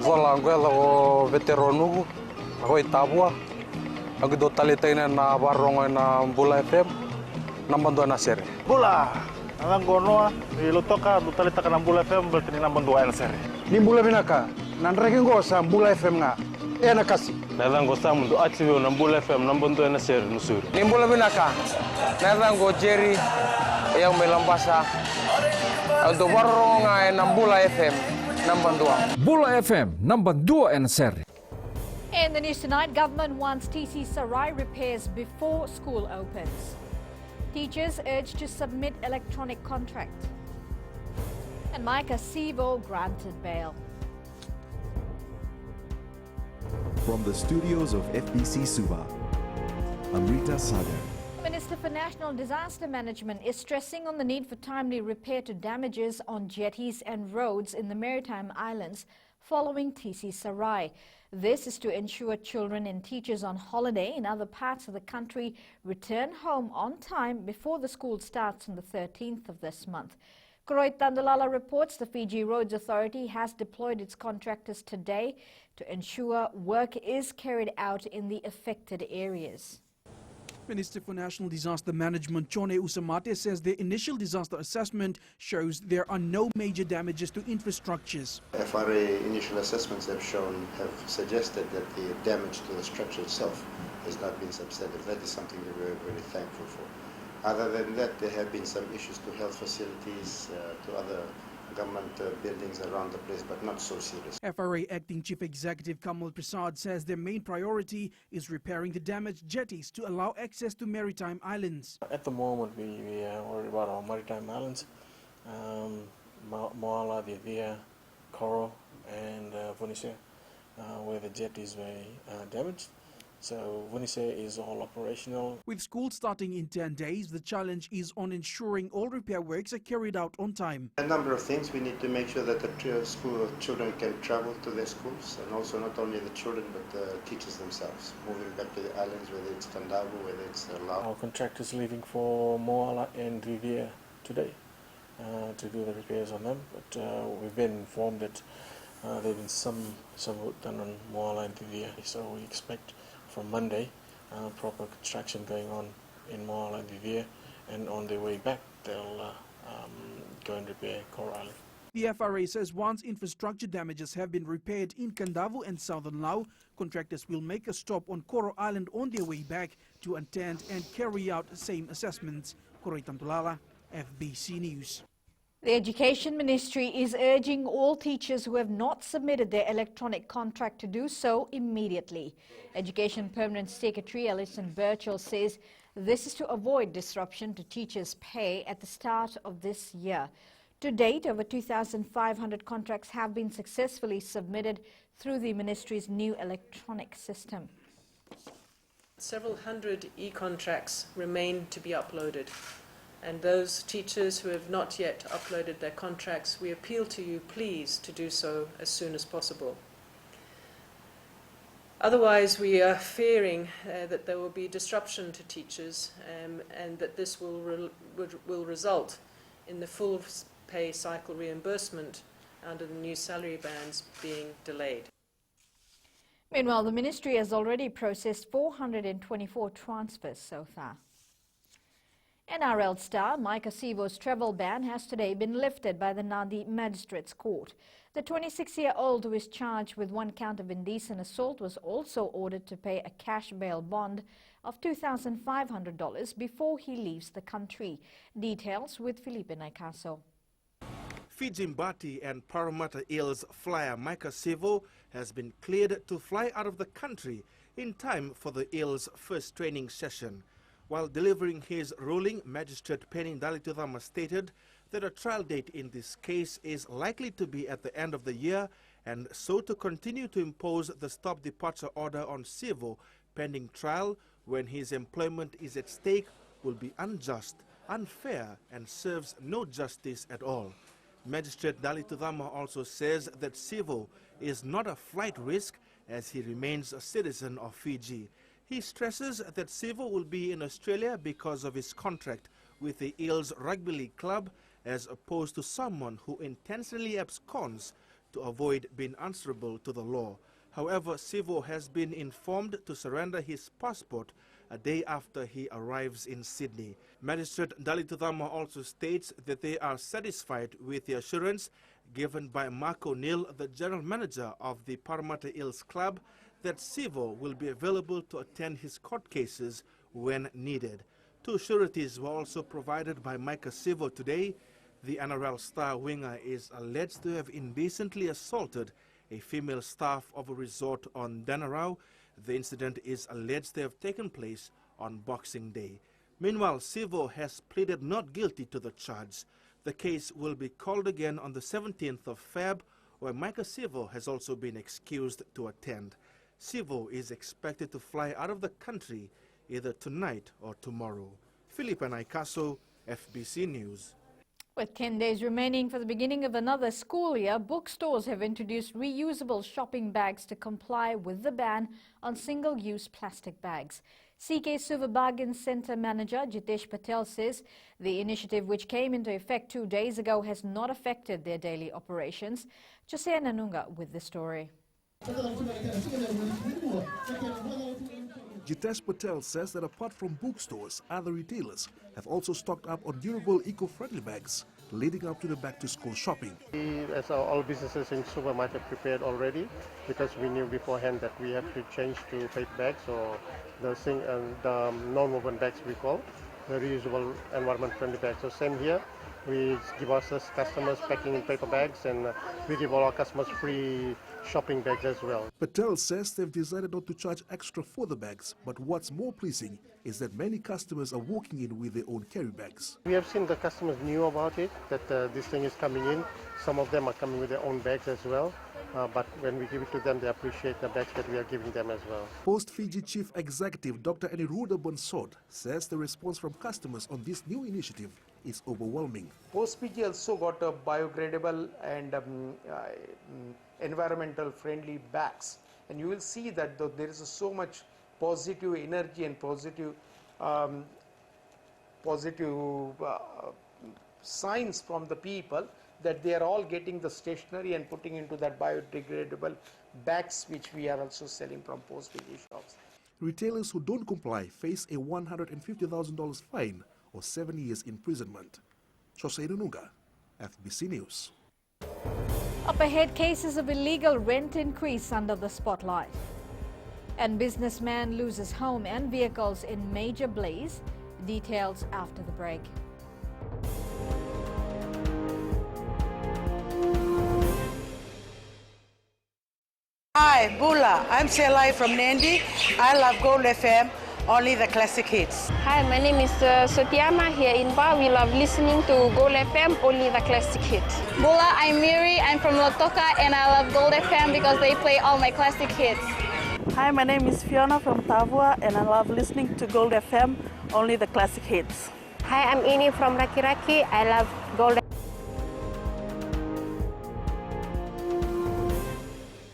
Vola anguela o veteranu, ako itabua. Ako do talitay na barong na Bula FM, nambandua na sir. Bula, alang gono ilutoka do talita ka ng Bula FM berarti ni nambandua na sir. Ni Bula binaka, nanregen go sa Bula FM nga. Na kasi. Nalang go sa mundo atibyo ng Bula FM nambandua na sir nusur. Ni Bula binaka, nalang go Jerry, yang melambasa. Do barong na Bula FM, nambandua. Bula FM, nambandua na sir. In the news tonight, government wants TC Sarai repairs before school opens. Teachers urged to submit electronic contract. And Micah Sivo granted bail. From the studios of FBC Suba, Amrita Sagar. Minister for National Disaster Management is stressing on the need for timely repair to damages on jetties and roads in the Maritime Islands following TC Sarai. This is to ensure children and teachers on holiday in other parts of the country return home on time before the school starts on the 13th of this month. Koroy Tandalala reports the Fiji Roads Authority has deployed its contractors today to ensure work is carried out in the affected areas. Minister for National Disaster Management Chone Usamate says the initial disaster assessment shows there are no major damages to infrastructures. FRA initial assessments have suggested that the damage to the structure itself has not been substantive. That is something that we're very thankful for. Other than that, there have been some issues to health facilities, to other government buildings around the place, but not so serious. FRA Acting Chief Executive Kamal Prasad says their main priority is repairing the damaged jetties to allow access to maritime islands. At the moment, we are worried about our maritime islands, Moala, Vivia, Coral, and Vunise, where the jetties were damaged. So Vunise is all operational. With school starting in 10 days, the challenge is on ensuring all repair works are carried out on time. A number of things. We need to make sure that the school children can travel to their schools, and also not only the children but the teachers themselves, moving back to the islands, whether it's Tandavu, whether it's Lau. Our contractors leaving for Moala and Vivia today to do the repairs on them, but we've been informed that there have been some work done on Moala and Vivia, so we expect from Monday, proper construction going on in Moala and Vivia, and on their way back, they'll go and repair Coral Island. The FRA says once infrastructure damages have been repaired in Kandavu and Southern Lau, contractors will make a stop on Coral Island on their way back to attend and carry out the same assessments. Koroy Tantulala, FBC News. The Education Ministry is urging all teachers who have not submitted their electronic contract to do so immediately. Education Permanent Secretary Alison Birchall says this is to avoid disruption to teachers' pay at the start of this year. To date, over 2,500 contracts have been successfully submitted through the ministry's new electronic system. Several hundred e-contracts remain to be uploaded. And those teachers who have not yet uploaded their contracts, we appeal to you, please, to do so as soon as possible. Otherwise, we are fearing that there will be disruption to teachers and that this will result in the full pay cycle reimbursement under the new salary bands being delayed. Meanwhile, the ministry has already processed 424 transfers so far. NRL star Micah Sivo's travel ban has today been lifted by the Nadi Magistrates Court. The 26-year-old, who is charged with one count of indecent assault, was also ordered to pay a cash bail bond of $2,500 before he leaves the country. Details with Felipe Naikaso. Fiji Mbati and Parramatta Eels flyer Micah Sivo has been cleared to fly out of the country in time for the Eels' first training session. While delivering his ruling, Magistrate Penny Dalitudama stated that a trial date in this case is likely to be at the end of the year, and so to continue to impose the stop departure order on Sivo pending trial when his employment is at stake will be unjust, unfair, and serves no justice at all. Magistrate Dalitudama also says that Sivo is not a flight risk as he remains a citizen of Fiji. He stresses that Sivo will be in Australia because of his contract with the Eels Rugby League Club, as opposed to someone who intentionally absconds to avoid being answerable to the law. However, Sivo has been informed to surrender his passport a day after he arrives in Sydney. Magistrate Dalitudama also states that they are satisfied with the assurance given by Mark O'Neill, the general manager of the Parramatta Eels Club, that Sivo will be available to attend his court cases when needed. 2 sureties were also provided by Micah Sivo today. The NRL star winger is alleged to have indecently assaulted a female staff of a resort on Danarau. The incident is alleged to have taken place on Boxing Day. Meanwhile, Sivo has pleaded not guilty to the charge. The case will be called again on the 17th of Feb, where Micah Sivo has also been excused to attend. Sivo is expected to fly out of the country either tonight or tomorrow. Philip Naikaso, FBC News. With 10 days remaining for the beginning of another school year, bookstores have introduced reusable shopping bags to comply with the ban on single-use plastic bags. CK Suva Bargain Centre manager Jitesh Patel says the initiative, which came into effect 2 days ago, has not affected their daily operations. Jose Nanunga with the story. Jitesh Patel says that apart from bookstores, other retailers have also stocked up on durable eco-friendly bags leading up to the back-to-school shopping. As all businesses in Suva might have prepared already, because we knew beforehand that we have to change to paper bags or the non-woven bags we call, the reusable environment-friendly bags. So same here, we give our customers packing in paper bags, and we give all our customers free shopping bags as well. Patel says they've decided not to charge extra for the bags, but what's more pleasing is that many customers are walking in with their own carry bags. We have seen the customers knew about it, that this thing is coming in. Some of them are coming with their own bags as well. But when we give it to them, they appreciate the bags that we are giving them as well. Post Fiji Chief Executive Dr. Aniruddha Bonsod says the response from customers on this new initiative is overwhelming. Post Fiji also got a biodegradable and environmental friendly bags, and you will see that there is so much positive energy and positive signs from the people that they are all getting the stationery and putting into that biodegradable bags, which we are also selling from Post Fiji shops. Retailers who don't comply face a $150,000 fine or 7 years imprisonment. Jose Nanunga, FBC News. Up ahead, cases of illegal rent increase under the spotlight. And businessman loses home and vehicles in major blaze. Details after the break. Hi, Bula. I'm Selai from Nandi. I love Gold FM, only the classic hits. Hi, my name is Sotiama here in Ba. We love listening to Gold FM, only the classic hits. Bula, I'm Miri. I'm from Lotoka and I love Gold FM because they play all my classic hits. Hi, my name is Fiona from Tavua and I love listening to Gold FM, only the classic hits. Hi, I'm Ini from Raki Raki. I love Gold FM.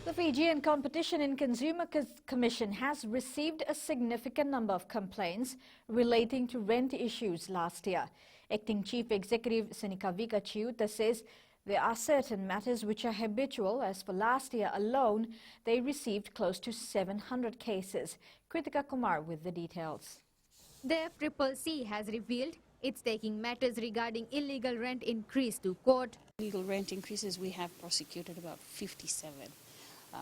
The Fijian Competition and Consumer Commission has received a significant number of complaints relating to rent issues last year. Acting Chief Executive Senikavika Chiuta says there are certain matters which are habitual, as for last year alone, they received close to 700 cases. Kritika Kumar with the details. The FCCC has revealed it's taking matters regarding illegal rent increase to court. Illegal rent increases, we have prosecuted about 57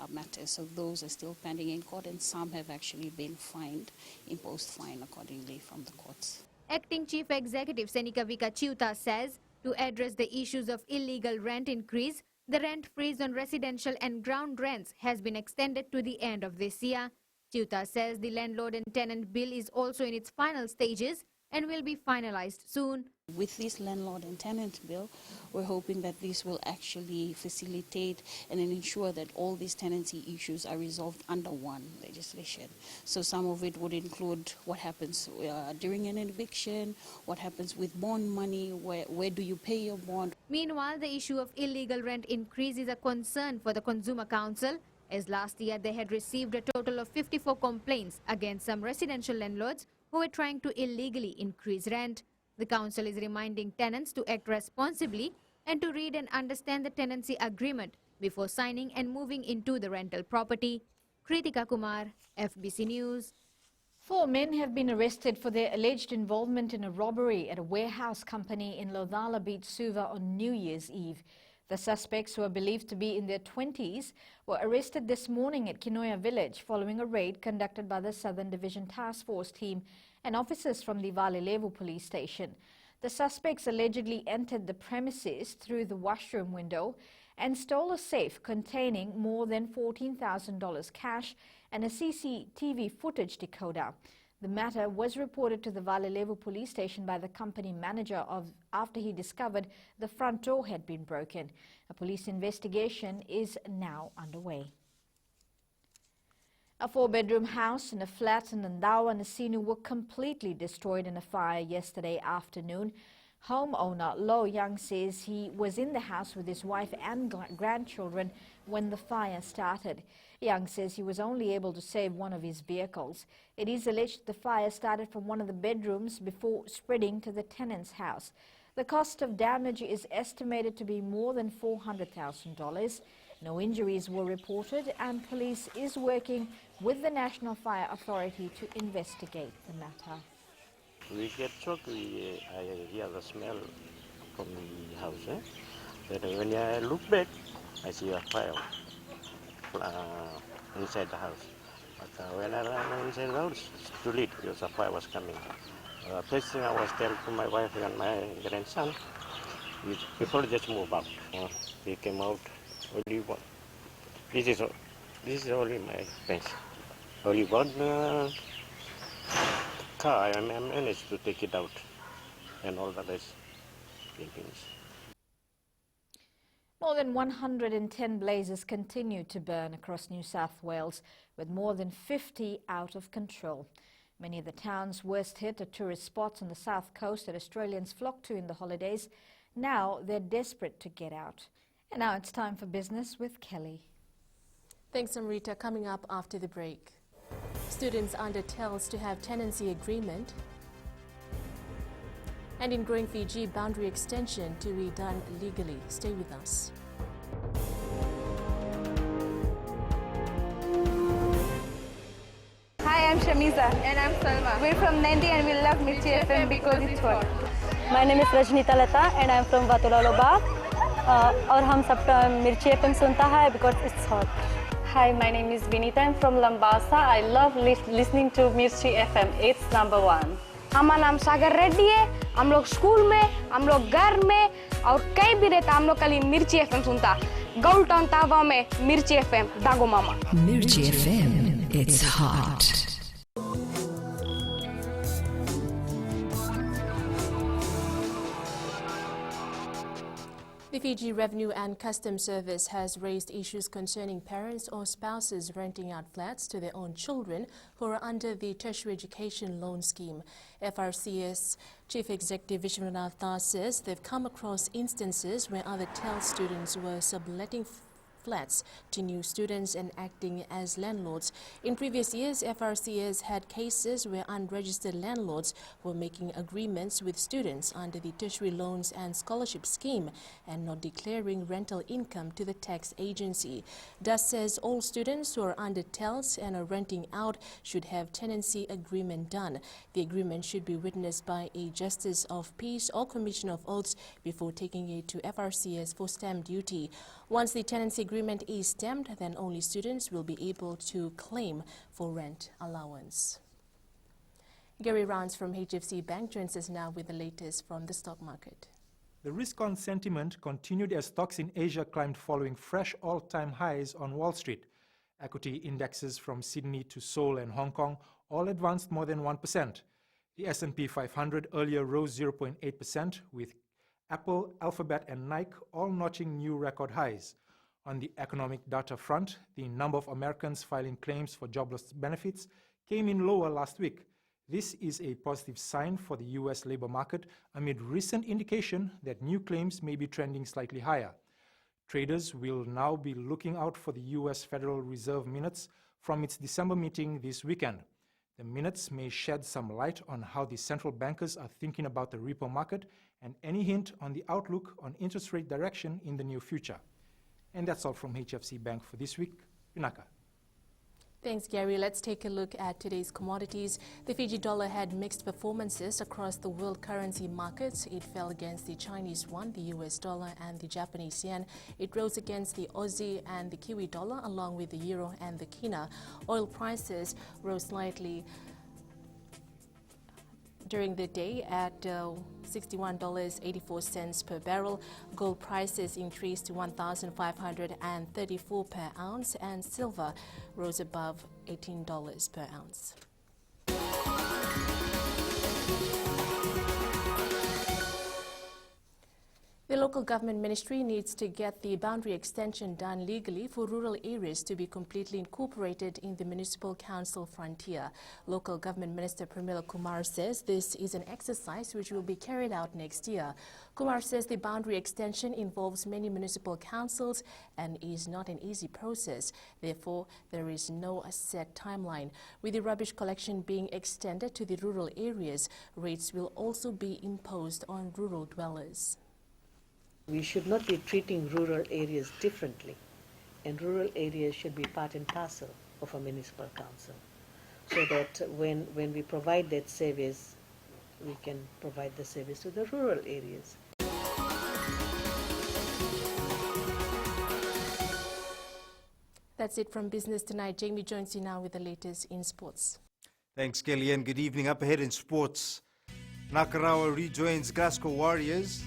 matters, so those are still pending in court, and some have actually been fined, imposed fine accordingly from the courts. Acting Chief Executive Senikavika Chiuta says to address the issues of illegal rent increase, the rent freeze on residential and ground rents has been extended to the end of this year. Chiuta says the landlord and tenant bill is also in its final stages and will be finalized soon. With this landlord and tenant bill, we're hoping that this will actually facilitate and ensure that all these tenancy issues are resolved under one legislation. So some of it would include what happens during an eviction, what happens with bond money, where do you pay your bond. Meanwhile, the issue of illegal rent increase is a concern for the Consumer Council, as last year they had received a total of 54 complaints against some residential landlords who were trying to illegally increase rent. The council is reminding tenants to act responsibly and to read and understand the tenancy agreement before signing and moving into the rental property. Kritika Kumar, FBC News. 4 men have been arrested for their alleged involvement in a robbery at a warehouse company in Lodhala Beach, Suva on New Year's Eve. The suspects, who are believed to be in their 20s, were arrested this morning at Kinoya Village following a raid conducted by the Southern Division Task Force team and officers from the Valilevu police station. The suspects allegedly entered the premises through the washroom window and stole a safe containing more than $14,000 cash and a CCTV footage decoder. The matter was reported to the Valilevu police station by the company manager after he discovered the front door had been broken. A police investigation is now underway. A 4-bedroom house and a flat in Nandawa, Nasinu were completely destroyed in a fire yesterday afternoon. Homeowner Lo Young says he was in the house with his wife and grandchildren when the fire started. Young says he was only able to save one of his vehicles. It is alleged the fire started from one of the bedrooms before spreading to the tenant's house. The cost of damage is estimated to be more than $400,000. No injuries were reported, and police is working with the National Fire Authority to investigate the matter. We get shocked. I hear the smell from the house. But when I look back, I see a fire inside the house. But when I ran inside the house, it's too late because the fire was coming. First thing I was telling to my wife and my grandson, people just move out. They came out. Only one. This is only my fence. Only one car. I managed to take it out, and all the rest buildings. More than 110 blazes continue to burn across New South Wales, with more than 50 out of control. Many of the towns worst hit are tourist spots on the south coast that Australians flock to in the holidays. Now they're desperate to get out. And now it's time for Business with Kelly. Thanks, Amrita. Coming up after the break. Students under TELS to have tenancy agreement. And in growing Fiji, boundary extension to be done legally. Stay with us. Hi, I'm Shamiza. And I'm Salma. We're from Nandi and we love Mirchi FM because it's hot. My name is Rajnita Lata and I'm from Vatulaloba. और हम सब मिर्ची FM सुनता है because it's hot. Hi, my name is Vinita. I'm from Lambasa. I love listening to Mirchi FM. It's number 1. हमारा नाम सागर रेड्डी है. हम लोग स्कूल में, हम लोग घर में और कहीं भी रहता हम लोग खाली मिर्ची एफएम सुनता. गोल्ड टाउन तावा में मिर्ची एफएम दागो मामा. Mirchi FM. It's hot. The Fiji Revenue and Customs Service has raised issues concerning parents or spouses renting out flats to their own children who are under the Tertiary Education Loan Scheme. FRCS Chief Executive Vishwanath Das says they've come across instances where other TELS students were subletting flats to new students and acting as landlords. In previous years, FRCS had cases where unregistered landlords were making agreements with students under the Tertiary Loans and Scholarship Scheme and not declaring rental income to the tax agency. Das says all students who are under TELS and are renting out should have tenancy agreement done. The agreement should be witnessed by a Justice of Peace or Commissioner of Oaths before taking it to FRCS for stamp duty. Once the tenancy agreement is stamped, then only students will be able to claim for rent allowance. Gary Rounds from HFC Bank joins us now with the latest from the stock market. The risk-on sentiment continued as stocks in Asia climbed following fresh all-time highs on Wall Street. Equity indexes from Sydney to Seoul and Hong Kong all advanced more than 1%. The S&P 500 earlier rose 0.8%, with Apple, Alphabet and Nike all notching new record highs. On the economic data front, the number of Americans filing claims for jobless benefits came in lower last week. This is a positive sign for the U.S. labor market amid recent indication that new claims may be trending slightly higher. Traders will now be looking out for the U.S. Federal Reserve minutes from its December meeting this weekend. The minutes may shed some light on how the central bankers are thinking about the repo market and any hint on the outlook on interest rate direction in the near future. And that's all from HFC Bank for this week. Vinaka. Thanks, Gary. Let's take a look at today's commodities. The Fiji dollar had mixed performances across the world currency markets. It fell against the Chinese yuan, the US dollar and the Japanese yen. It rose against the Aussie and the Kiwi dollar, along with the euro and the kina. Oil prices rose slightly during the day at $61.84 per barrel. Gold prices increased to $1,534 per ounce, and silver rose above $18 per ounce. The local government ministry needs to get the boundary extension done legally for rural areas to be completely incorporated in the municipal council frontier. Local government minister Pramila Kumar says this is an exercise which will be carried out next year. Kumar says the boundary extension involves many municipal councils and is not an easy process. Therefore, there is no set timeline. With the rubbish collection being extended to the rural areas, rates will also be imposed on rural dwellers. We should not be treating rural areas differently, and rural areas should be part and parcel of a municipal council, so that when we provide that service, we can provide the service to the rural areas. That's it from Business Tonight. Jamie joins you now with the latest in sports. Thanks, Kelly, and good evening. Up ahead in sports, Nakarawa rejoins Glasgow Warriors,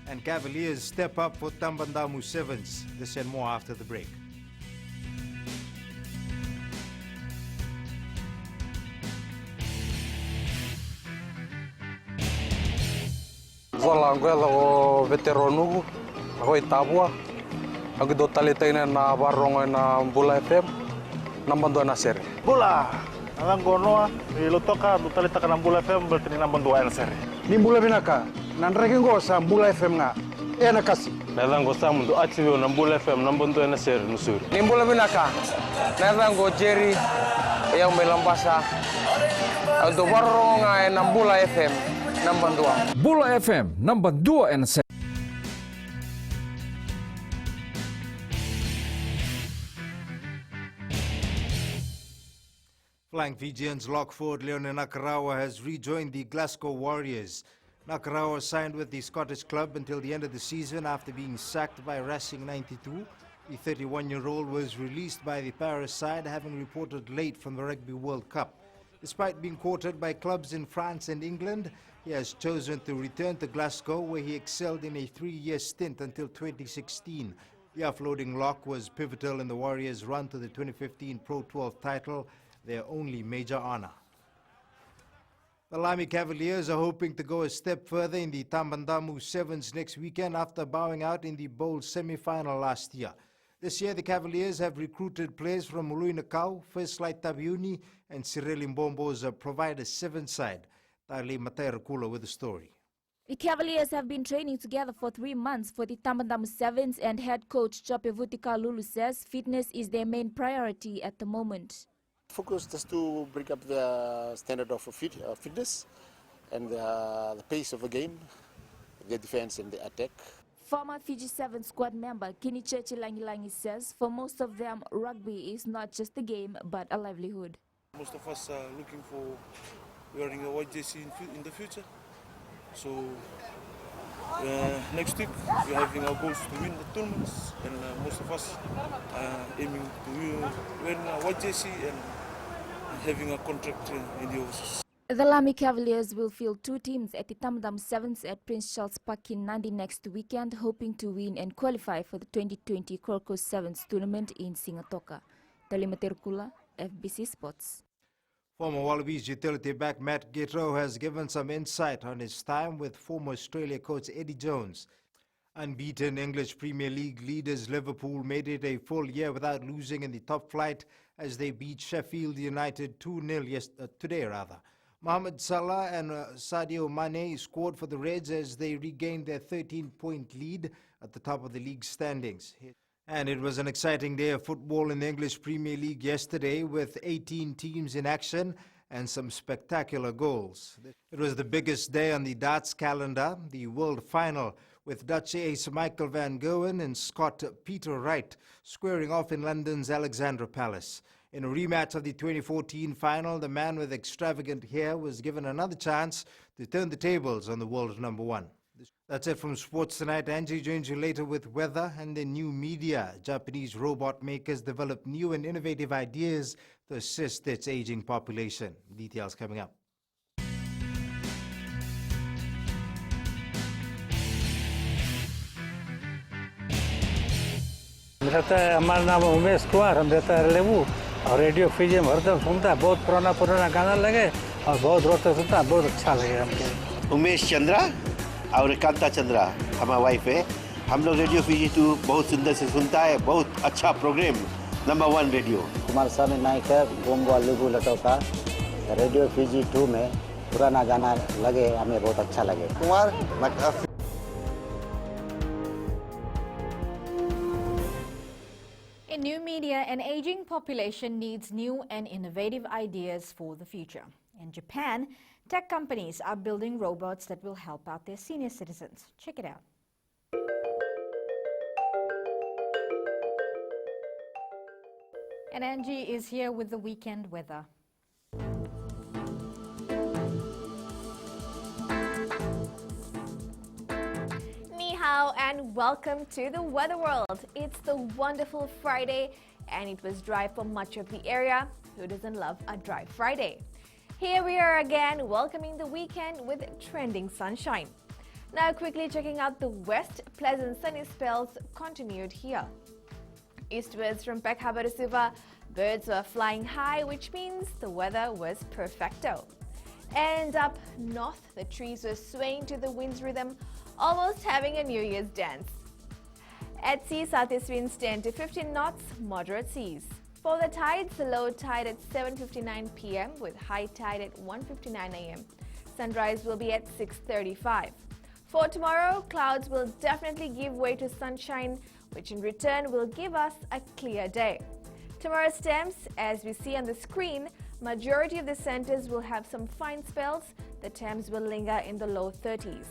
and Cavaliers step up for Tambandamu Sevens. This and more after the break. Vola angwela o veteranu ako Tavua. Ako do talitay na barong na Bula FM nambando na seri. Bula, ang gono ilutoka do talita ka ng Bula FM berarti nambando na seri. Ni Bula binaka. Nandraking ko sa Bula FM nga, nakasi. Nadang ko sa mundo achiyo ng Bula FM, nambunto na sir, nusuri. Nimbula binaka, nadang ko Jerry, yang may lambasa. Ang dubarong nga ng Bula FM, nambandua. Bula FM, nambandua and sir. Flying Fijians lock forward Leone Nakarawa has rejoined the Glasgow Warriors. Nakarawa signed with the Scottish club until the end of the season after being sacked by Racing 92. The 31-year-old was released by the Paris side, having reported late from the Rugby World Cup. Despite being courted by clubs in France and England, he has chosen to return to Glasgow, where he excelled in a 3-year stint until 2016. The offloading lock was pivotal in the Warriors' run to the 2015 Pro 12 title, their only major honor. The Lamy Cavaliers are hoping to go a step further in the Tambandamu Sevens next weekend after bowing out in the Bowl semi-final last year. This year, the Cavaliers have recruited players from Mului Nakau, First Light Tabiuni, and Cyril Mbombo's Provider 7 side. Tali Matairakula with the story. The Cavaliers have been training together for 3 months for the Tambandamu Sevens, and head coach Chope Vutika Lulu says fitness is their main priority at the moment. Focus just to bring up the standard of fitness and the pace of the game, the defense and the attack. Former Fiji 7 squad member Kinichechi Langilangi says for most of them, rugby is not just a game but a livelihood. Most of us are looking for wearing a white jersey in the future. So next week we're having our goals to win the tournaments, and most of us are aiming to wear a white jersey and having a contract in the overseas. The Lamy Cavaliers will field 2 teams at the Tambandamu Sevens at Prince Charles Park in Nandi next weekend, hoping to win and qualify for the 2020 Korko Sevens tournament in Singatoka. Talimaterkula, FBC Sports. Former Wallabies utility back Matt Gitro has given some insight on his time with former Australia coach Eddie Jones. Unbeaten English Premier League leaders Liverpool made it a full year without losing in the top flight as they beat Sheffield United 2-0 today. Mohamed Salah and Sadio Mane scored for the Reds as they regained their 13-point lead at the top of the league standings. And it was an exciting day of football in the English Premier League yesterday with 18 teams in action and some spectacular goals. It was the biggest day on the darts calendar, the World Final, with Dutch ace Michael van Gerwen and Scot Peter Wright squaring off in London's Alexandra Palace. In a rematch of the 2014 final, the man with extravagant hair was given another chance to turn the tables on the world number one. That's it from Sports Tonight. Angie joins you later with weather and the new media. Japanese robot makers develop new and innovative ideas to assist its aging population. Details coming up. हमारा नाम उमेश कुमार, हम रहता है लेबू और radio Fiji में हरदम सुनता है, बहुत पुराना गाना लगे और बहुत रोते सुनता है, बहुत अच्छा लगे हमको। उमेश चंद्रा और कांता चंद्रा हमारा वाइफ है। हम लोग रेडियो फीजी 2 बहुत सुंदर से सुनता है, बहुत अच्छा प्रोग्राम, नंबर 1 रेडियो। कुमार स्वामी नायक है, गोमगो लेबू लटोका। रेडियो फीजी 2 में पुराना गाना लगे, हमें बहुत अच्छा लगे। Kumar In new media, an aging population needs new and innovative ideas for the future. In Japan, tech companies are building robots that will help out their senior citizens. Check it out. And Angie is here with the weekend weather. And welcome to the Weather World. It's the wonderful Friday and it was dry for much of the area. Who doesn't love a dry Friday? Here we are again welcoming the weekend with trending sunshine. Now quickly checking out the west, pleasant sunny spells continued here. Eastwards from Pekhabarasuva, birds were flying high, which means the weather was perfecto. And up north, the trees were swaying to the wind's rhythm, almost having a New Year's dance. At sea, southeast winds 10 to 15 knots, moderate seas. For the tides, the low tide at 7:59 p.m. with high tide at 1:59 a.m. Sunrise will be at 6:35. For tomorrow, clouds will definitely give way to sunshine, which in return will give us a clear day. Tomorrow's temps, as we see on the screen, majority of the centers will have some fine spells. The temps will linger in the low 30s.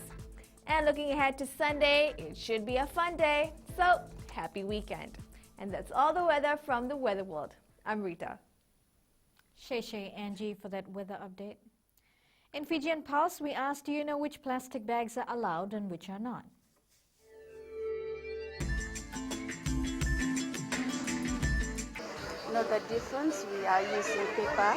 And looking ahead to Sunday, it should be a fun day. So, happy weekend. And that's all the weather from the Weather World. I'm Rita. Shay Angie for that weather update. In Fijian Pulse, we asked, do you know which plastic bags are allowed and which are not? You know the difference? We are using paper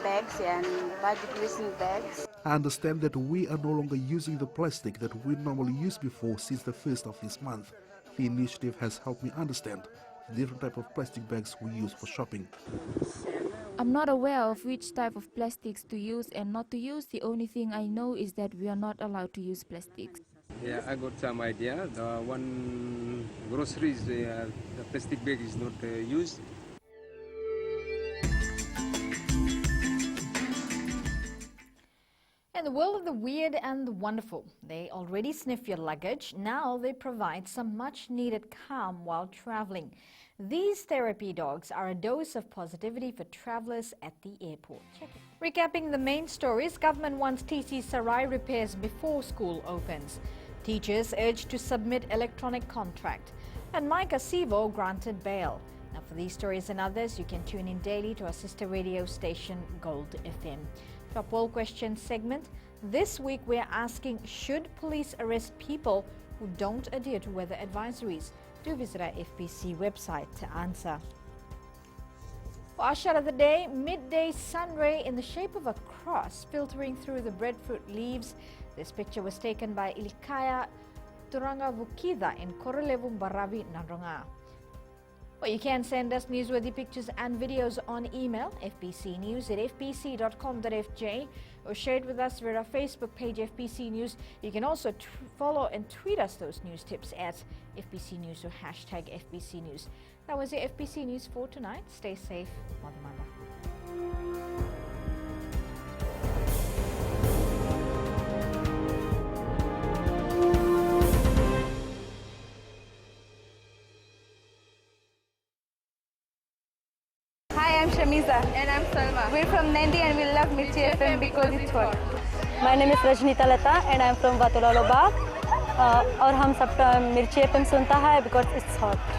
bags and budget resin bags. I understand that we are no longer using the plastic that we normally used before since the 1st of this month. The initiative has helped me understand the different type of plastic bags we use for shopping. I'm not aware of which type of plastics to use and not to use. The only thing I know is that we are not allowed to use plastics. Yeah, I got some idea. The one groceries, the plastic bag is not used. In the world of the weird and the wonderful, they already sniff your luggage. Now they provide some much-needed calm while traveling. These therapy dogs are a dose of positivity for travelers at the airport. Check it. Recapping the main stories, government wants TC Sarai repairs before school opens. Teachers urged to submit electronic contract. And Micah Sivo granted bail. Now for these stories and others, you can tune in daily to our sister radio station, Gold FM. For our poll question segment, this week we are asking, should police arrest people who don't adhere to weather advisories? Do visit our FPC website to answer. For our shot of the day, midday sun ray in the shape of a cross filtering through the breadfruit leaves. This picture was taken by Ilikaya Turangavukida in Korolevum Baravi, Nandronga. Well, you can send us newsworthy pictures and videos on email, fpcnews@fpc.com.fj, or share it with us via our Facebook page, FPC News. You can also follow and tweet us those news tips at FPC News or hashtag FPC News. That was your FPC News for tonight. Stay safe. Madamada. Hi, I'm Shamiza. And I'm Salma. We're from Nandi and we love Mirchi FM because it's hot. My name is Rajnita Lata and I'm from Vatula Lobak. और हम सब मिर्ची FM सुनता है because it's hot.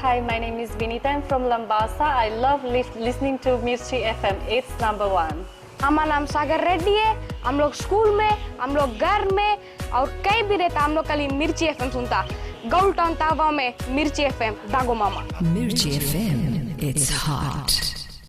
Hi, my name is Vinita. I'm from Lambasa. I love listening to Mirchi FM. It's number 1. हमारा नाम सागर रेड्डी है. हम लोग स्कूल में, हम लोग घर में और कहीं भी रहता हम लोग खाली मिर्ची एफएम सुनता. गौल टाउन तावा में मिर्ची एफएम दागो मामा. Mirchi FM, it's hot.